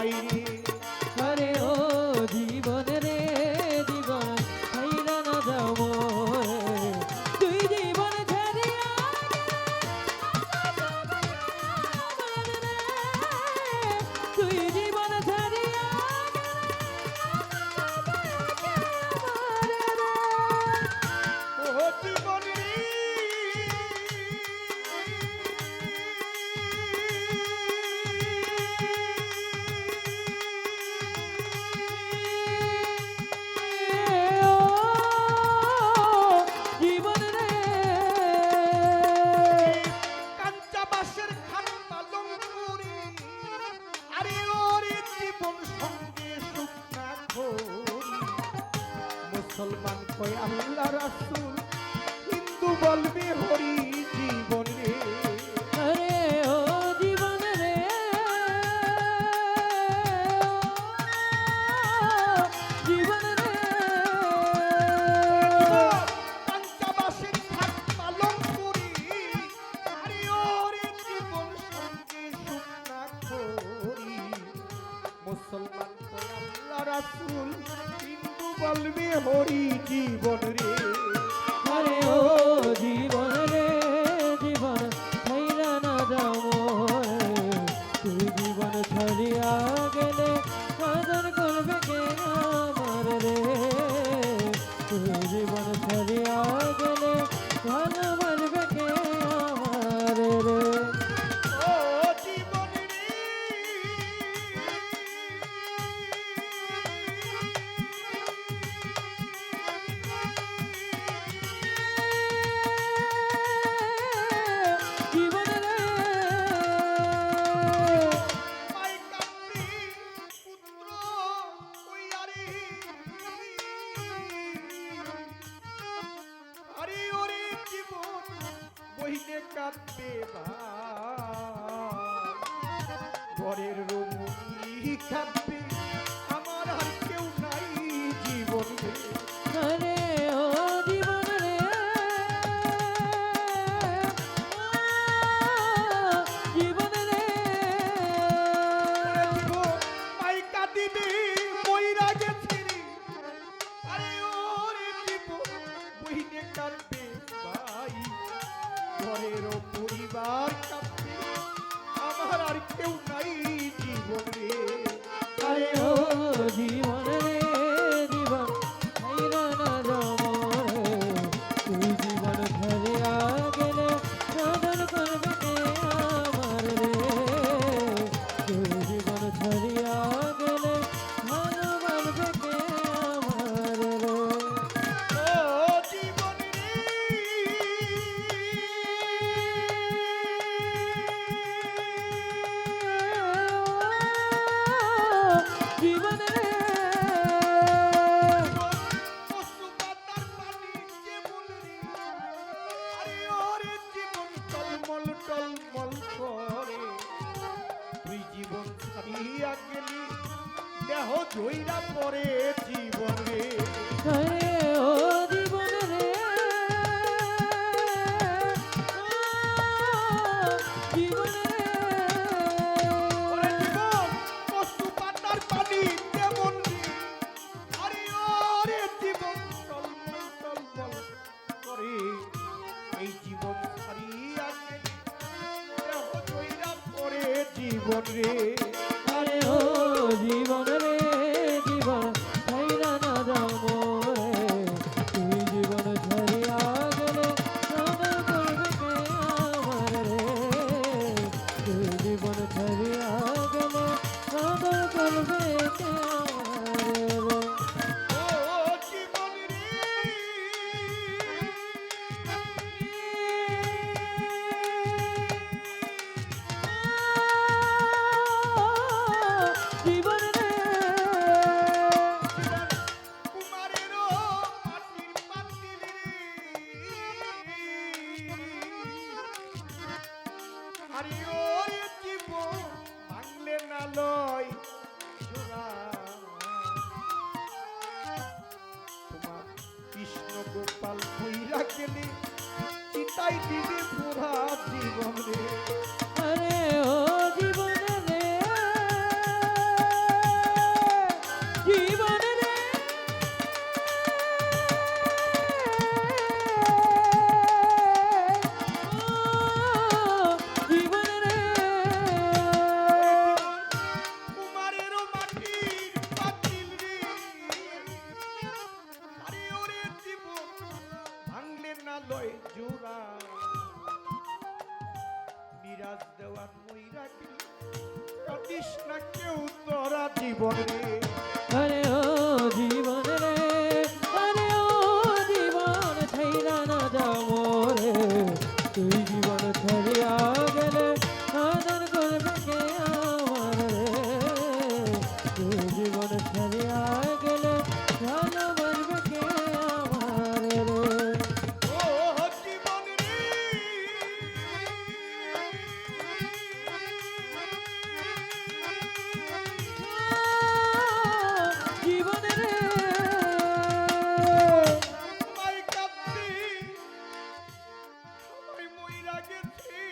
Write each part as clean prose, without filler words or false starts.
নাই রে। আরে ও জীবন রে জীবন ছাইরা না যাও মোরে তুই জীবন ছাড়িয়া তুই জীবন ছাড়িয়া ও জীবন রে জীবন রে কাঞ্চা বাঁশের খাট পালং করি আরে ওরে জীবন সঙ্গে সুখ না করি মুসলমান কয় আল্লাহ রাসূল হিন্দু বলবে হরি জীবন রে আরে ও জীবন রে জীবন রে কাঞ্চা বাঁশের খাট পালং করি আরে ওরে জীবন সঙ্গে সুখ না করি মুসলমান কয় আল্লাহ রাসূল হিন্দু বলবে হরি জীবন রে আরে ও জীবন রে জীবন ছাইরা না যাও মোরে তুই জীবন ছাড়িয়া গেলে আদর করবে কে আমার রে তুই জীবন ছাড়িয়া গেলে ভালোবাসবে কে আমার রে ও জীবন রে জীবন রে মাই কান্দি পুত্র কইয়ারি আরে ওরে জীবন বহিনে কাঁদবে ভাই ঘরের রমণী কাঁদবে আমার আর কেউ নাই জীবন রে আরে ও জীবন রে জীবন রে মাই কাঁদিবে মইরা গেছে রে আরে ওরে জীবন বহিনে কাঁদবে ভাই ঘরের পরিবার কাঁদবে আমার আর কেউ নাই জীবন রে আরে ও জীবন রে জীবন ছাইরা না যাও মোরে তুই জীবন ছাড়িয়া গেলে সাধন করবে কে আমার রে তুই জীবন ছাড়িয়া গেলে ভালোবাসবে কে আমার রে ও জীবন রে জীবন রে পশু পাতার পানি যেমন রে আরে ওরে জীবন টলমল টলমল করে তুই জীবন ছাড়িয়া গেলি দেহ জইরা পড়ে জীবন রে আরে ও জীবন রে জীবন রে ওরে জীবন পশু পাতার পানি যেমন রে আরে ওরে জীবন টলমল টলমল করে এই জীবন ছাড়িয়া গেলি দেহ জইরা পড়ে জীবন রে আরে ও জীবন রে জীবন ছাইরা না যাও মোরে জীবন রে আরে ও জীবন রে আরে ও জীবন ছাইরা না যাও মোরে তুই জীবন ছাড়িয়া গেলে আদর করবে কে আমার রে তুই জীবন ছাড়িয়া গেলে ভালোবাসবে কে আমার রে ও জীবন রে জীবন রে মাই কাঁদছি সবাই মইরা গেছি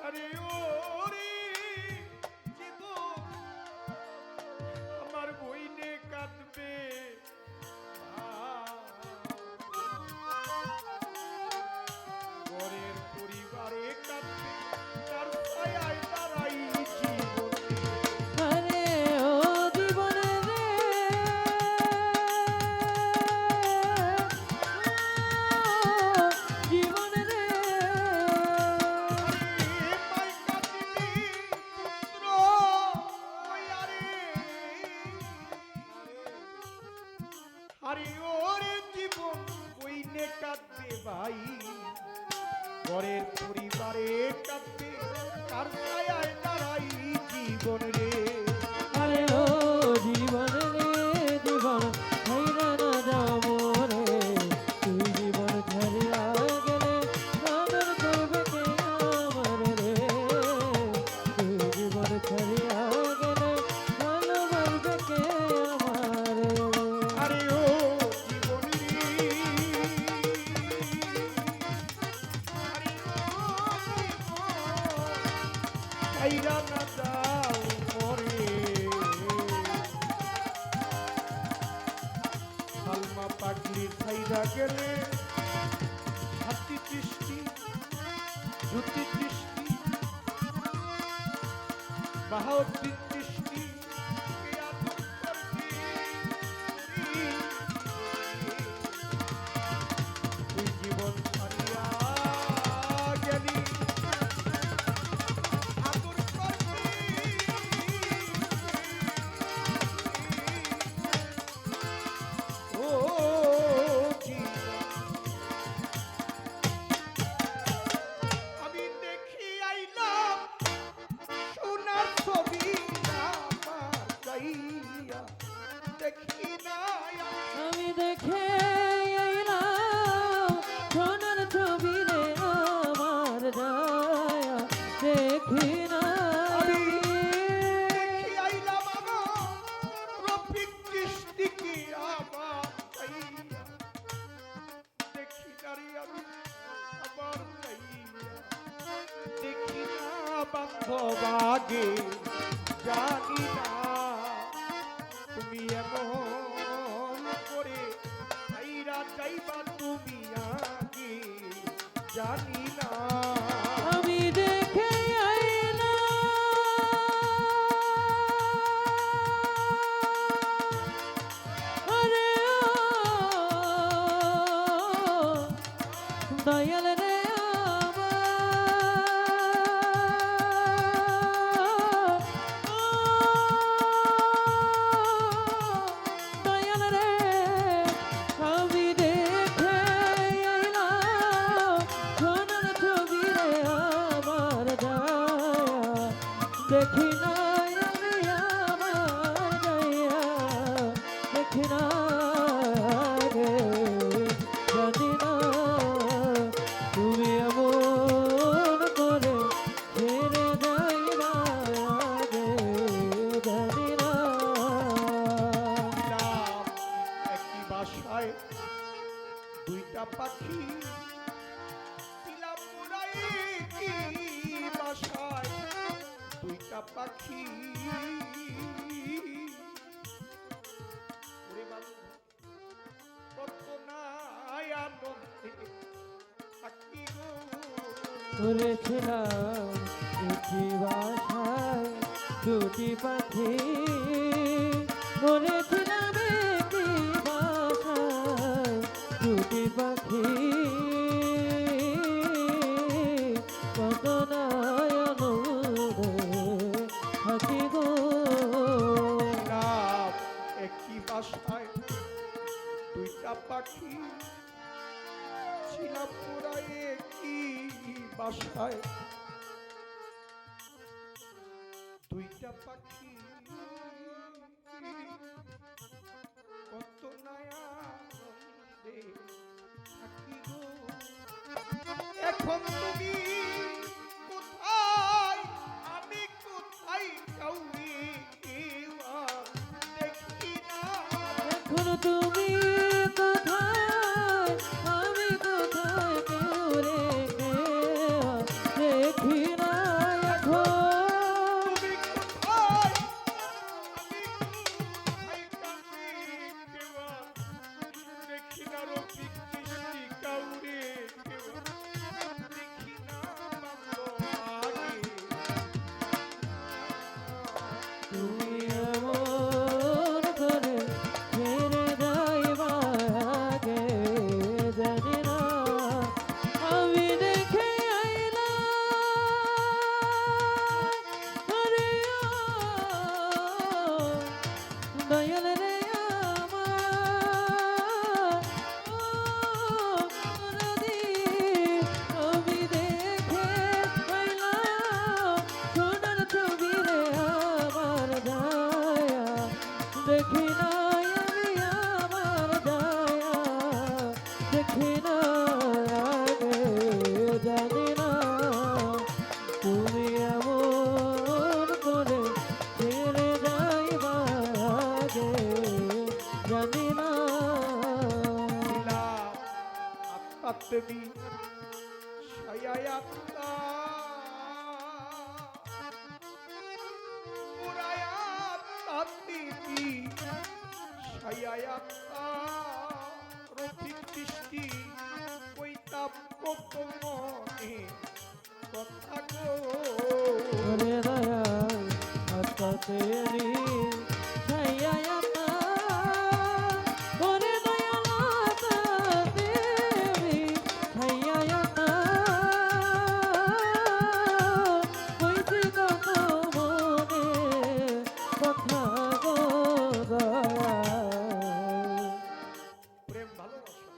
আরে ও রে জীবন আমার বইনে কাঁদবে ঘরের পরিবারে কাঁদবে তার ছায়ায় দাঁড়াই জীবন আরে ও জীবন রে জীবন রে মাই কাঁদিবি পুত্র ওয়ারে আরে ওরে জীবন কইনে কাঁদবে ভাই ঘরের পরিবারে কাঁদবে তার ছায়ায় দাঁড়াই জীবন রে আরে ও জীবন রে জীবন ছাইরা না যাও মোরে তুই জীবন ছাড়িয়া গেলে আদর করবে কে আমার রে তুই জীবন ছাড়িয়া গেলে ভালোবাসবে কে আমার রে আরে ও জীবন রে আরে ও জীবন ছাইরা না যাও মরে সালমা পাগলি ছাইরা গেলে হাতি দৃষ্টি জ্যোতি দৃষ্টি বাহাউদ্দিন দৃষ্টি কে আদর করবি তুই জীবন ছাড়িয়া গেলি আদর করবি ও জীবন আমি দেখি আইলাম সোনার ছবি আমার চাইয়া দেখি না আমি দেখে এলাম সোনার ছবি রে আমার দয়া দেখি না আমি দেখি আইলাম আমার রফিক দৃষ্টিকে আমার চাইয়া দেখি নারী আমি আবার চাইয়া দেখি না বান্ধব আগে জানি না তুমি এমন করে চাইরা চাইবা তুমি আগে জানি না আমি দেখে আইলাম আরে ও দয়াল রে দয়াল রে আমি দেখে আইলাম সোনার ছবি রে আমার দয়া দেখি না আমি আমার দয়া দেখি না রে জানি না তুমি এমন করে ছেড়ে যাইবা রে জানি না ছিলাম একই বাসায় দুইটা পাখি ছিলাম মোরা একই বাসায় দুইটা পাখি ওরে বাবু কত নাই আনন্দে থাকি গো করেছিলাম একটি বাসায় দুটি পাখি করেছিলাম একটি বাসায় দুটি পাখি কত না তোরা কি বাসায় দুইটা পাখি কত নয়া আনন্দে থাকি গো এখন তুমি কোথায় আমি কোথায় কাউরি কেউ আর দেখি না এখন তুমি কোথায় আমি কোথায় কেউ রে দেখি না এখন তুমি কোথায় আমি কোথায় কাউরি কেউ আর দেখি না রফিক চিঠি কাউরি কেউ আর দেখি না বাবা আগে তুমি এমন করে ছেড়ে যাইবা আগে জানি না আমি দেখে আইলাম আরে দয়াল রে আমার নদী আমি দেখে আইলাম সোনার ছবি রে আমার দয়া দেখি নাই আমি আমার দয়া দেখি না আগে জানি না তুমি এমন করে ছেড়ে যাইবা আগে জানি না দিলাম আত্মা তুমি ছায়ায় আত্মা পুরায় আত্মা তুমি ছায়ায় আত্মা রফিক সৃষ্টি কইতাম কত মনে কথা গো ওরে দয়া আত্মা তেরি ছায়া আত্মা ওরে দয়া আত্মা তেরি ছায়া আত্মা কইতে কত মনে কথা গো দয়া প্রেম ভালোবাসা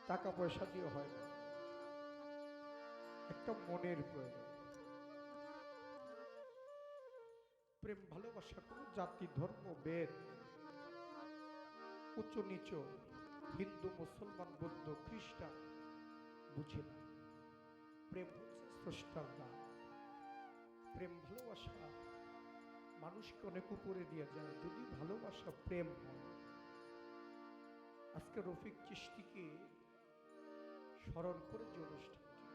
টাকা পয়সা দিয়ে হয় না। একটা মনের প্রয়োজন প্রেম ভালোবাসা কোনো জাতি ধর্ম বেদ উচ্চ নিচ হিন্দু মুসলমান বৌদ্ধ খ্রিস্টান বুঝে না প্রেম হচ্ছে স্রষ্টার দান প্রেম ভালোবাসা মানুষকে অনেক উপরে দিয়ে যায় যদি ভালোবাসা প্রেম হয় আজকে রফিক চিশতিকে স্মরণ করে যে অনুষ্ঠানটি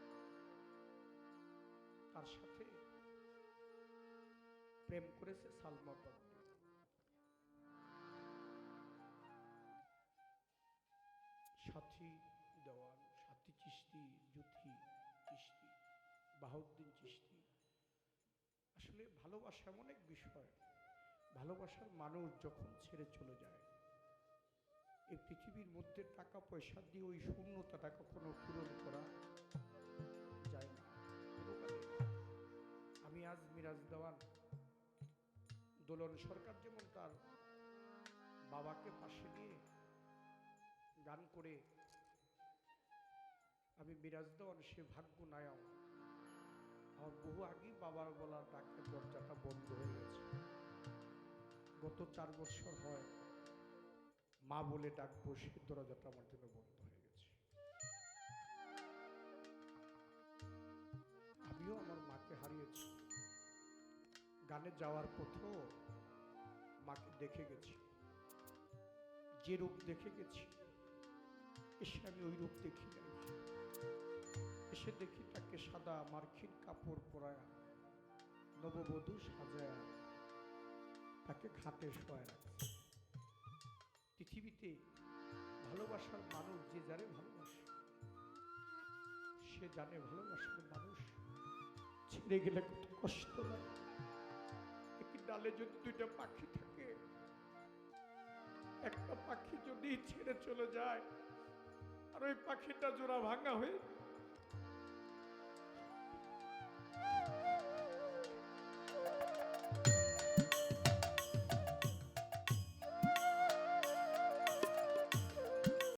তার সাথে প্রেম করেছে সালমা বান্ডি সাথী দেওয়ান সাথী চিশতি জুথি চিশতি বাহাউদ্দিন চিশতি আসলে ভালোবাসা এমন এক বিষয় ভালোবাসার মানুষ যখন ছেড়ে চলে যায় এই পৃথিবীর মধ্যে টাকা পয়সা দিয়ে ওই শূন্যতাটা কখনো পূরণ করা যায় না কোনোকালে। আমি আজ মিরাজ দেওয়ান দোলন সরকার যেমন তার বাবাকে পাশে নিয়ে গান করে আমি মিরাজ দেওয়ান সে ভাগ্য নায়াও আমার বহু আগেই বাবার বলার ডাকে দরজাটা বন্ধ হয়ে গেছে গত 4 বছর হয় মা বলে ডাকবো সে দরজাটা আমার জন্য বন্ধ হয়ে গেছে আমিও আমার মাকে হারিয়েছি গানে যাওয়ার পথেও মাকে দেখে গেছি যে রূপ দেখে গেছি এসে আমি ওই রূপ দেখি নাই এসে দেখি তাকে সাদা মার্কিন কাপড় পরায়া নববধূ সাজায়া তাকে খাটে শোয়া রাখছে পৃথিবীতে ভালোবাসার মানুষ যে যারে ভালোবাসে সে জানে ভালোবাসার মানুষ ছেড়ে গেলে কত কষ্ট লাগে একটি ডালে যদি 2টা পাখি থাকে একটা পাখি যদি ছেড়ে চলে যায় আর ওই পাখিটা জোড়া ভাঙা হয়ে